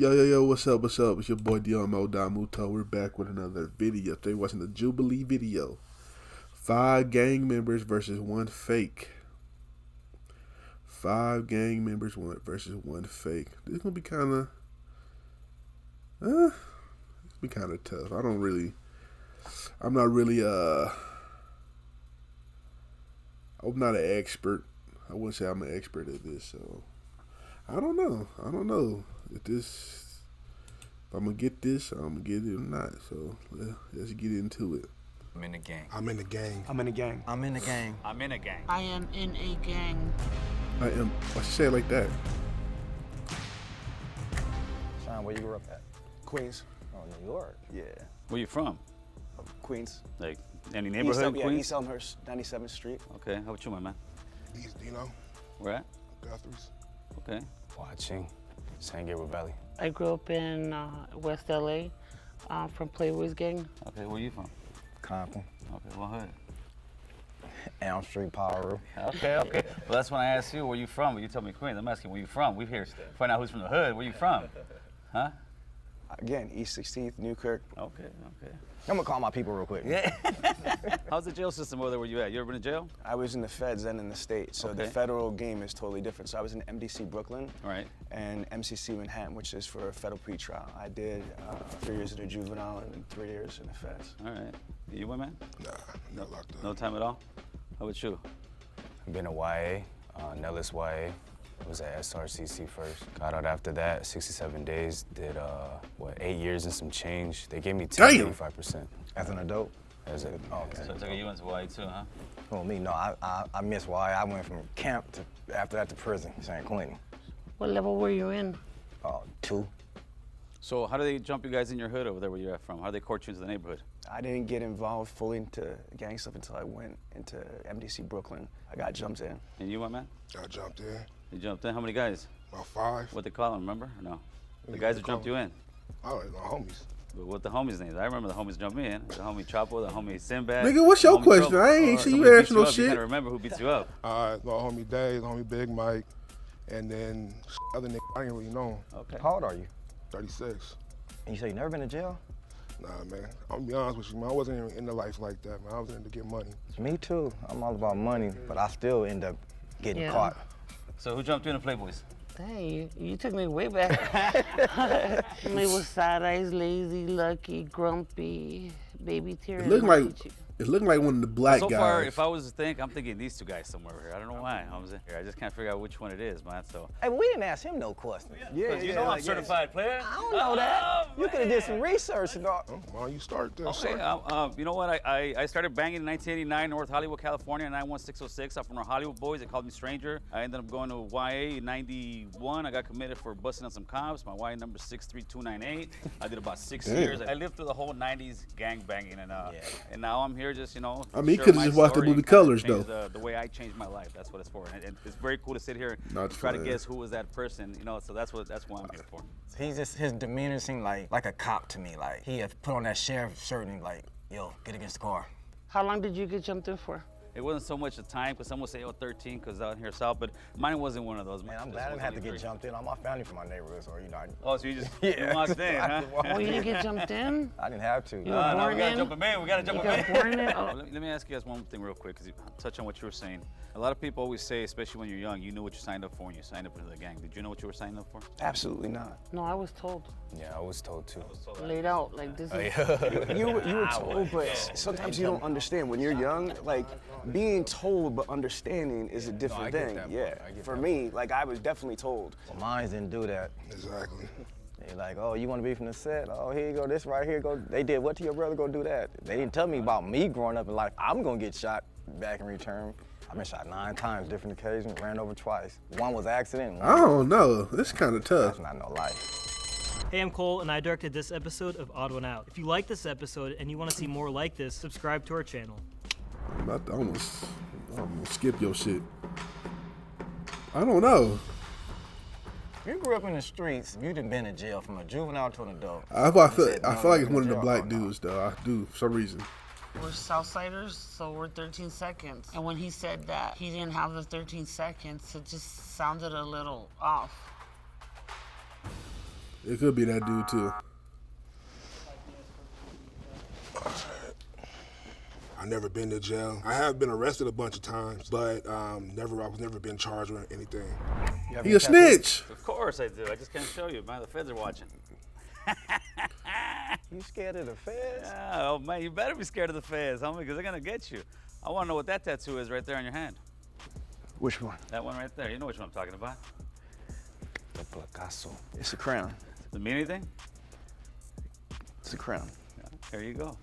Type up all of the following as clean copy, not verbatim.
Yo, what's up? It's your boy Domuto. We're back with another video. Today watching the Jubilee video. 5 gang members versus 1 fake. 5 gang members versus 1 fake. This is gonna be kinda tough. I'm not an expert. I wouldn't say I'm an expert at this, so I don't know if I'm gonna get this, I'm gonna get it or not. So let's get into it. I'm in the gang. I'm in the gang. I'm in the gang. I'm in the gang. I'm in a gang. I am in a gang. I am. Why she say it like that? Sean, where you grew up at? Queens. Oh, New York. Yeah. Where you from? Queens. Like any neighborhood in Queens? East Elmhurst, 97th Street. Okay, how about you, my man? East Dino. Where at? Guthrie's. Okay. Watching San Gabriel Valley. I grew up in West LA, from Playboy's gang. Okay, where you from? Compton. Okay, what hood? Elm Street, Power. Okay. Well, that's when I asked you where you from. You told me Queens. I'm asking where you from. We're here to find out who's from the hood. Where you from? Huh? Again, East 16th, Newkirk. Okay. I'm gonna call my people real quick. Yeah. How's the jail system over there where you at? You ever been in jail? I was in the feds and in the state, so the Okay. federal game is totally different. So I was in MDC Brooklyn Right. and MCC Manhattan, which is for a federal pretrial. I did 3 years at a juvenile and 3 years in the feds. All right. You went, man? Nah, not locked up. No time at all? How about you? I've been to YA, Nellis YA. Was at SRCC first. Got out after that, 67 days. Did 8 years and some change. They gave me 85%. As an adult? As a, okay. So I took you went to Hawaii too, huh? Oh, me, no, I missed YA. I went from camp to, after that to prison, San Quentin. What level were you in? 2. So how do they jump you guys in your hood over there where you're at from? How do they court you into the neighborhood? I didn't get involved fully into gang stuff until I went into MDC Brooklyn. I got jumped in. And you went, man? I jumped in. You jumped in? How many guys? About 5. What they call them, remember? Or no? The Yeah, guys they who jumped call you in. I don't know, homies. But what the homies' names? I remember the homies jumped me in. The homie Chapo, the homie Sinbad. Nigga, what's your homie question? Trouble. I ain't see you Somebody asking beat no up. You shit. gotta remember who beats you up. My homie Dave, the homie Big Mike, and then other nigga I didn't really know him. Okay. How old are you? 36. And you say you never been to jail? Nah, man. I'm gonna be honest with you, man. I wasn't even into life like that, man. I was in to get money. Me too. I'm all about money, but I still end up getting Yeah. caught. So who jumped you in the Playboys? Dang, you took me way back. Me was Side Eyes, Lazy, Lucky, Grumpy, Baby Tear. It looked like one of the black So guys. far, if I was to think, I'm thinking these two guys somewhere here. I don't know why. I just can't figure out which one it is, man. So. Hey, but we didn't ask him no questions. Yeah, You know I'm certified player. I don't know that. You could have did some research and all. Oh, why don't you start there, Okay, son? you know what? I started banging in 1989, North Hollywood, California, 91606. I'm from the Hollywood boys. They called me Stranger. I ended up going to YA in 91. I got committed for busting on some cops. My YA number 63298. I did about 6 years. I lived through the whole 90s gang banging, and now I'm here just, I mean, you share could my have just watched the story movie and kinda Colors, change though. The way I changed my life. That's what it's for. And it's very cool to sit here and Not try to fun. guess who was that person, so that's what I'm here for. His demeanor seemed like a cop to me. Like he had put on that sheriff shirt and like, yo, get against the car. How long did you get jumped in for? It wasn't so much the time, because some would say, 13, because out here south, but mine wasn't one of those. Man, I'm Mine glad I didn't was have to only get 3. jumped in. All my family from my neighborhood, so Oh, so you just Yeah. walked in, huh? Oh, you didn't get jumped in? I didn't have to. You were No, we born gotta in? jump a man. We gotta jump You a got man. born in? Oh. Let me ask you guys one thing real quick, because you touch on what you were saying. A lot of people always say, especially when you're young, you knew what you signed up for when you signed up into the gang. Did you know what you were signing up for? Absolutely not. No, I was told. Yeah, I was told too. Laid out, like this is. You were told, but sometimes you don't understand. When you're young, like, being told but understanding is a different I get thing. that part. Yeah. I get For that me, like, I was definitely told. Well, mine didn't do that. Exactly. They like, oh, you want to be from the set? Oh, here you go. This right here. Go. They did what to your brother? Go do that. They didn't tell me about me growing up in life. I'm gonna get shot back in return. I've been shot 9 times, different occasions. Ran over twice. One was accident. I don't know. It's kind of tough. That's not no life. Hey, I'm Cole, and I directed this episode of Odd One Out. If you like this episode and you want to see more like this, subscribe to our channel. I'm gonna skip your shit. I don't know. You grew up in the streets. You done been in jail from a juvenile to an adult. I feel like it's one of the black dudes, though. I do, for some reason. We're Southsiders, so we're 13 seconds. And when he said that he didn't have the 13 seconds, it just sounded a little off. It could be that dude too. I've never been to jail. I have been arrested a bunch of times, but I was never been charged with anything. He a snitch. Of course I do. I just can't show you, man. The feds are watching. You scared of the feds? Yeah, oh man, you better be scared of the feds, homie, because they're gonna get you. I want to know what that tattoo is right there on your hand. Which one? That one right there. You know which one I'm talking about. The Picasso. It's a crown. Does it mean anything? It's a crown. Yeah, there you go.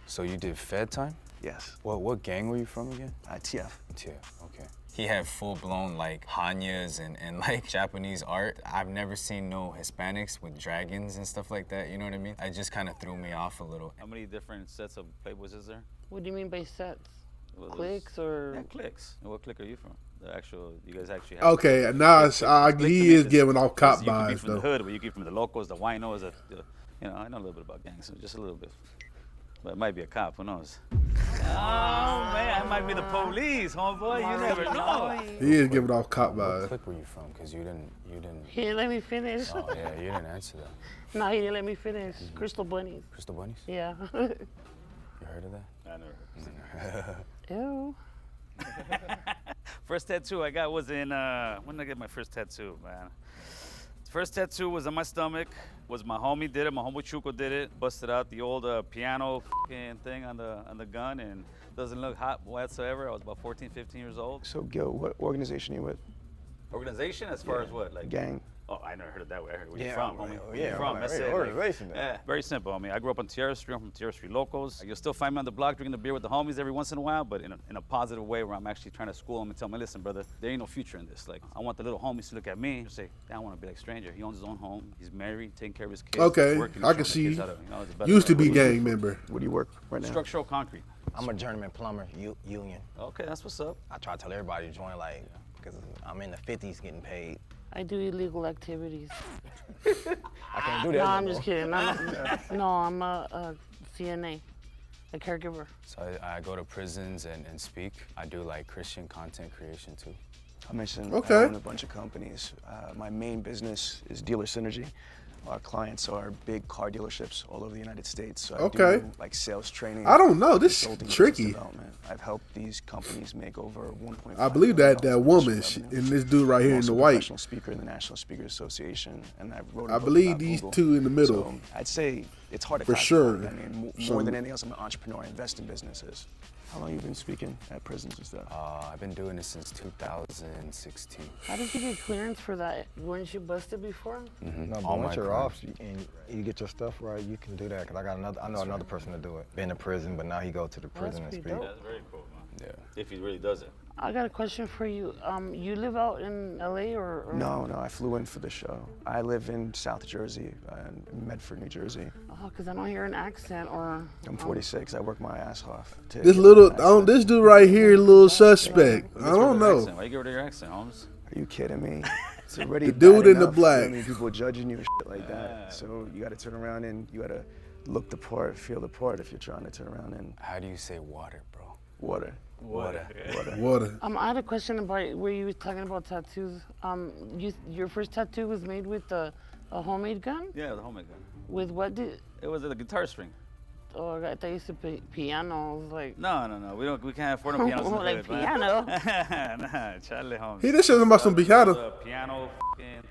So you did Fed time? Yes. What gang were you from again? TF. TF, okay. He had full-blown like Hanyas and like Japanese art. I've never seen no Hispanics with dragons and stuff like that, you know what I mean? It just kind of threw me off a little. How many different sets of Playboys is there? What do you mean by sets? Well, Clicks or? Yeah, clicks. And what clique are you from? The actual, you guys actually have. Okay, now he is giving off cop You could be vibes from the though. hood, but you could be from the locals, the winos, you know, I know a little bit about gangs, so just a little bit. But it might be a cop, who knows? Oh man, I might be the police, homeboy. You never know. He is giving off cop What vibes. clique were you from? Because you didn't. He didn't let me finish. Oh yeah, you didn't answer that. No, he didn't let me finish. Crystal bunnies. Crystal Bunnies? Yeah. You heard of that? I never heard. Ew. First tattoo I got was in, when did I get my first tattoo, man? First tattoo was on my stomach, was my homie did it, my homie Chuco did it, busted out the old piano thing on the gun, and doesn't look hot whatsoever. I was about 14, 15 years old. So, Gil, what organization are you with? Organization as far as what? Like Gang. Oh, I never heard it that way. I heard where you Yeah, from, right. homie. Oh, Where yeah, you from? right, That's right. it. Organization, then. Yeah, very simple, homie. I grew up on Tierra Street. I'm from Tierra Street locals. You'll still find me on the block drinking a beer with the homies every once in a while, but in a positive way where I'm actually trying to school them and tell them, listen, brother, there ain't no future in this. Like, I want the little homies to look at me and say, I want to be like Stranger. He owns his own home. He's married, taking care of his kids. Okay, working, I can showing the see. kids how to, you know, it's the best Used to way. be gang member. What do you work right now? Structural concrete. I'm a journeyman plumber, union. Okay, that's what's up. I try to tell everybody to join, like, because I'm in the 50s getting paid. I do illegal activities. I can't do that. No, no I'm more. just kidding. No, I'm a CNA, a caregiver. So I go to prisons and speak. I do like Christian content creation too. I mentioned Okay. I own a bunch of companies. My main business is Dealer Synergy. Our clients are big car dealerships all over the United States. So I Okay. do like sales training. I don't know. This consulting, tricky. business development. I've helped these companies make over 1.5 I believe that million woman dollars in and revenue. this dude right here I'm in also the a white. professional speaker in the National Speakers Association, and I wrote a I book believe about these Google. two in the middle. So I'd say it's hard to For classify. sure. I mean, more Some- than anything else, I'm an entrepreneur. I invest in businesses. How long have you been speaking at prisons and stuff? I've been doing this since 2016. How did you get clearance for that? Weren't you busted before? No, but All once my you're crimes. off and you get your stuff right, you can do that. Cause I know another person to do it. Been to prison, but now he go to the prison and pretty speak. dope. That's very cool, man. Yeah. If he really does it. I got a question for you. You live out in LA or? No, I flew in for the show. I live in South Jersey, in Medford, New Jersey. Oh, because I don't hear an accent or. I'm 46. I work my ass off. to This get little, an accent. this dude right here, little suspect. I don't know. Why you get rid of your accent, Holmes? Are you kidding me? It's already The dude bad in the enough, black. I mean, people judging you and shit like that. So you got to turn around and you got to look the part, feel the part if you're trying to turn around and How do you say water, bro? water. Water. Water. I had a question about where you were talking about tattoos. Your first tattoo was made with a homemade gun? Yeah, the homemade gun. With what did? It was a guitar string. Oh, I thought you said piano. I was like. No. We can't afford no pianos in the Like hood, man. piano. Nah, Charlie Holmes. He just said something about some piano. The piano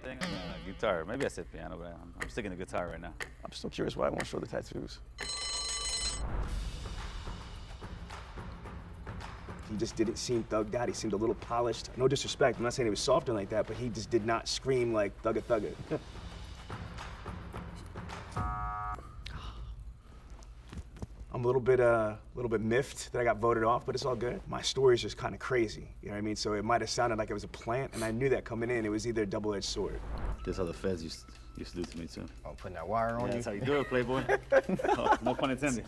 thing. Guitar. Maybe I said piano, but I'm sticking to guitar right now. I'm still curious why I won't show the tattoos. He just didn't seem thugged out. He seemed a little polished. No disrespect. I'm not saying he was soft or like that, but he just did not scream like thugga thugga. I'm a little bit miffed that I got voted off, but it's all good. My story is just kind of crazy. You know what I mean? So it might have sounded like it was a plant, and I knew that coming in. It was either a double-edged sword. This how the feds used to do to me too. I'm putting that wire on you. That's how you do it, Playboy. Oh, no pun intended.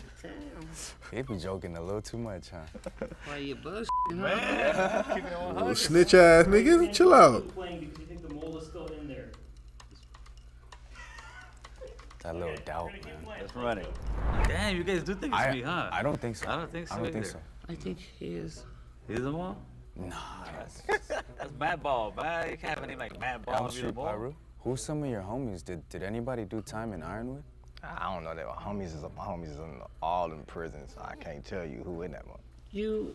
He be joking a little too much, huh? Why you bullshit? Little snitch ass nigga. Chill out. Playing because you think the mold is still in there. That little doubt, man. That's running. Damn, you guys do think it's me, huh? I don't think so. I don't think so I don't think either. so. I think he is. He's the one? Nah. That's Mad Ball, man. You can't have a name like Mad Ball. Elm and be the Street ball. Pyru? Who's some of your homies? Did anybody do time in Ironwood? I don't know. They were homies. My homies is all in prison, so I can't tell you who in that one. You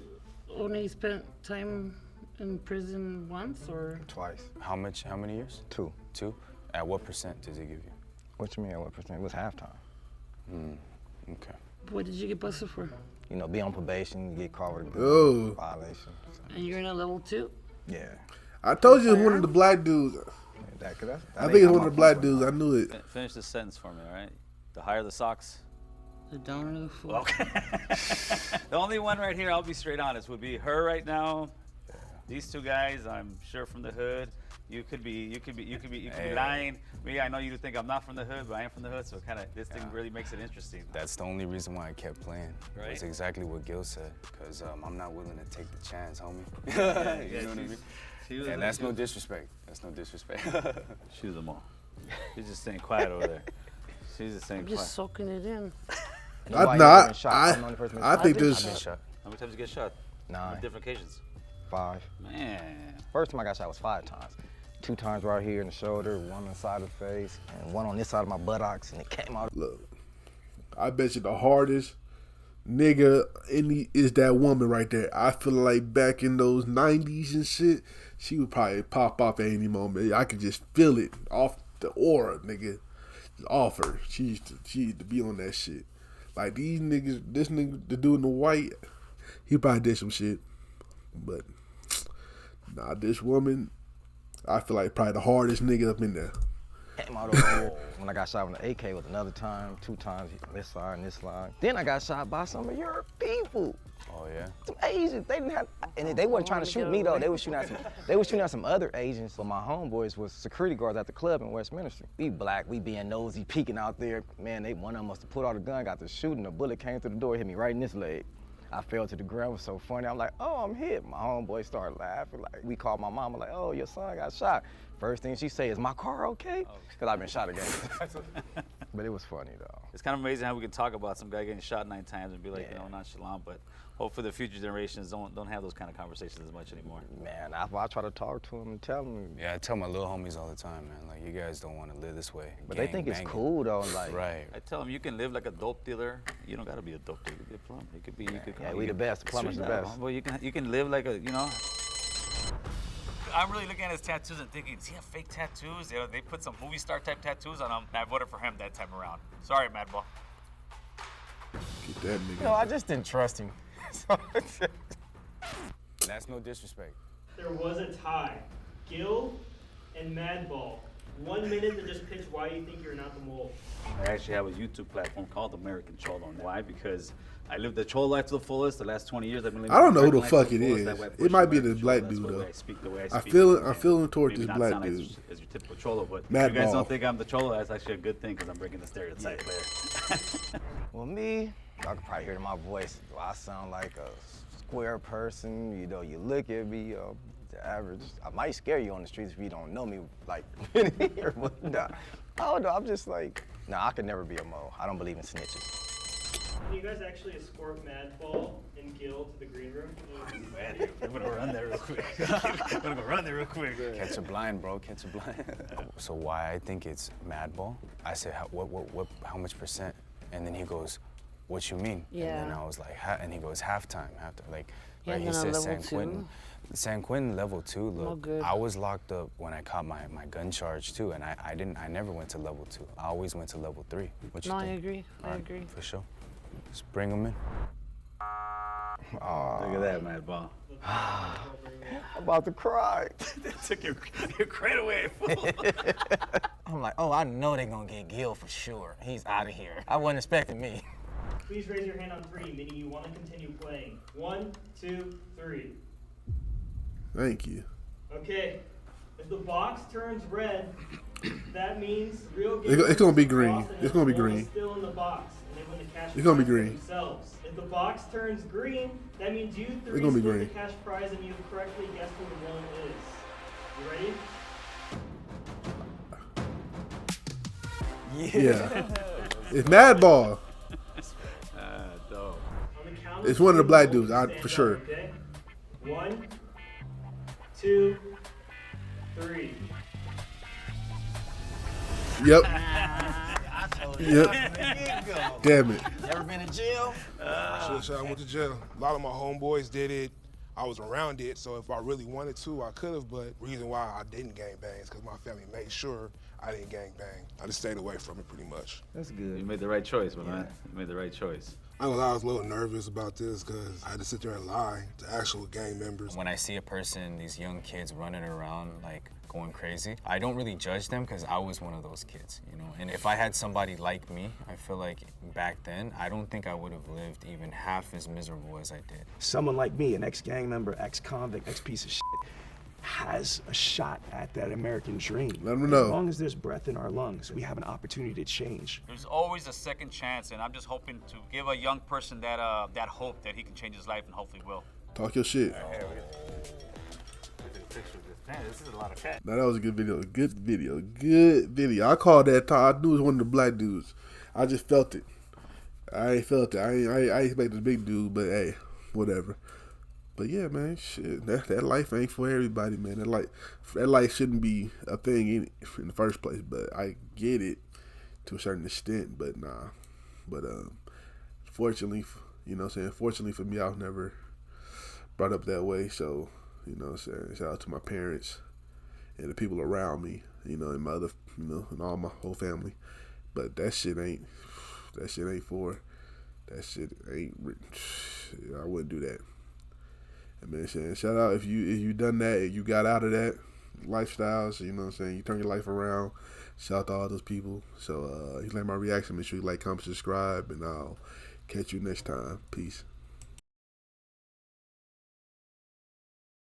only spent time in prison once, or? Twice. How many years? 2. 2? At what percent did they give you? What you mean, what percent? It was halftime. Okay. What did you get busted for? You know, be on probation, get caught with a Oh. gun violation. And you're in a level 2? Yeah. I told you it was one of the black dudes. I think it's one of the black dudes. I knew it. Finish the sentence for me, all right? The higher the socks. The downer the fool. Okay. The only one right here, I'll be straight honest, would be her right now. These two guys, I'm sure from the hood. You could be lying. Me, I know you think I'm not from the hood, but I am from the hood, so this thing really makes it interesting. That's the only reason why I kept playing. Right. That's exactly what Gil said, because I'm not willing to take the chance, homie. You know what I mean? And that's no disrespect. That's no disrespect. She was them all. She's just staying quiet over there. She's just staying I'm quiet. just soaking it in. I think this. I've been shot. How many times did you get shot? 9. On different occasions. 5. Man. First time I got shot was 5 times. 2 times right here in the shoulder, 1 on the side of the face, and 1 on this side of my buttocks, and it came out. Look, I bet you the hardest nigga is that woman right there. I feel like back in those 90s and shit, she would probably pop off at any moment. I could just feel it off the aura, nigga. Just off her. She used to be on that shit. Like these niggas, this nigga, the dude in the white, he probably did some shit. But, nah, this woman, I feel like probably the hardest nigga up in there. Came out over here. When I got shot with an AK was another time, 2 times this side and this line. Then I got shot by some of your people. Oh yeah. Some Asians. They didn't have, and they wasn't trying to shoot me though. They were shooting at some other Asians. So my homeboys was security guards at the club in Westminster. We black, we being nosy, peeking out there. Man, one of them must have put out a gun, got to shooting. A bullet came through the door, hit me right in this leg. I fell to the ground. It was so funny. I'm like, oh, I'm hit. My homeboy started laughing. Like, we called my mama, like, oh, your son got shot. First thing she say is, my car okay? Because I've been shot again. But it was funny, though. It's kind of amazing how we can talk about some guy getting shot 9 times and be like, nonchalant, but hopefully the future generations don't have those kind of conversations as much anymore. Man, I try to talk to him and tell him. Yeah, I tell my little homies all the time, man. Like, you guys don't want to live this way. But they think it's cool, though. Like, right. I tell them you can live like a dope dealer. You don't got to be a dope dealer. You could be a plumber. You could be. Yeah, we the best. The plumber's the best. Well, you can live like a, I'm really looking at his tattoos and thinking, does he have fake tattoos? They put some movie star type tattoos on him. I voted for him that time around. Sorry, Madball. Get that nigga. No, I just didn't trust him. That's no disrespect. There was a tie. Gil and Madball. 1 minute to just pitch why you think you're not the mole. I actually have a YouTube platform called American Cholo. And why? Because I lived the Cholo life to the fullest. The last 20 years I've been living. I don't know who the American life fuck to it the fullest. is. That way I It push might be American the black Cholo. That's dude, the way though. I speak, the way I I speak. feel towards Maybe this not black sound dude. as your typical Cholo, but Mad if you guys Ball. don't think I'm the Cholo, that's actually a good thing because I'm breaking the stereotype there. Well, me, y'all can probably hear it in my voice. Do I sound like a square person? You know, you look at me, the average. I might scare you on the streets if you don't know me, like, here, but nah. Oh, no, I'm just like, nah, I could never be a mo. I don't believe in snitches. Can you guys actually escort Madball and Gil to the green room? Man, I'm gonna run there real quick. I'm gonna go run there real quick. Catch a blind, bro. Catch a blind. So why I think it's Madball? I said, how much percent? And then he goes, what you mean? Yeah. And then I was like, and he goes, halftime. Like, Yeah, right, he then on says level San Quentin. 2. San Quentin level 2. No Look, good. I was locked up when I caught my gun charge too, and I never went to level 2. I always went to level 3. What you No, I think? agree. I All right, agree. For sure. Just bring him in. Look at that, Madball. I'm about to cry. They took your crate away, fool. I'm like, oh, I know they're gonna get Gil for sure. He's out of here. I wasn't expecting me. Please raise your hand on 3, meaning you want to continue playing. 1, 2, 3. Thank you. Okay. If the box turns red, that means real It's gonna be green. lost and It's gonna be the ball is green. Still in the box, and they win the cash It's gonna be prize for green. themselves. If the box turns green, that means you 3 gonna be split green. the cash prize, and you've correctly guessed who the villain is. You ready? Yeah. It's Madball. On the count It's one of the black three, dudes, stand for up, sure. Okay. 1, 2, 3. Yep. I told you Yep. from the get-go. Damn it. Never been to jail? I went to jail. A lot of my homeboys did it. I was around it, so if I really wanted to, I could have, but reason why I didn't gang bang is because my family made sure I didn't gang bang. I just stayed away from it pretty much. That's good. You made the right choice, man. You made the right choice. I ain't gonna lie, I was a little nervous about this because I had to sit there and lie to actual gang members. When I see a person, these young kids running around like going crazy, I don't really judge them because I was one of those kids, you know? And if I had somebody like me, I feel like back then, I don't think I would have lived even half as miserable as I did. Someone like me, an ex-gang member, ex-convict, ex-piece of shit, has a shot at that American dream. Let 'em know. As long as there's breath in our lungs, we have an opportunity to change. There's always a second chance, and I'm just hoping to give a young person that that hope that he can change his life, and hopefully will. Talk your shit. This is a lot of cat. Now that was a good video. Good video. Good video. I called that. I knew it was one of the black dudes. I just felt it. I ain't felt it. I expect this big dude, but hey, whatever. But yeah, man, shit. That life ain't for everybody, man. That life shouldn't be a thing in the first place. But I get it to a certain extent. But nah. But fortunately, you know what I'm saying. Fortunately for me, I was never brought up that way. So you know what I'm saying. Shout out to my parents and the people around me. You know, and my other, you know, and all my whole family. But that shit ain't for. That shit ain't. I wouldn't do that. And man, shout out if you done that and you got out of that lifestyle, so you know what I'm saying, you turn your life around. Shout out to all those people. So if you like my reaction, make sure you like, comment, subscribe, and I'll catch you next time. Peace.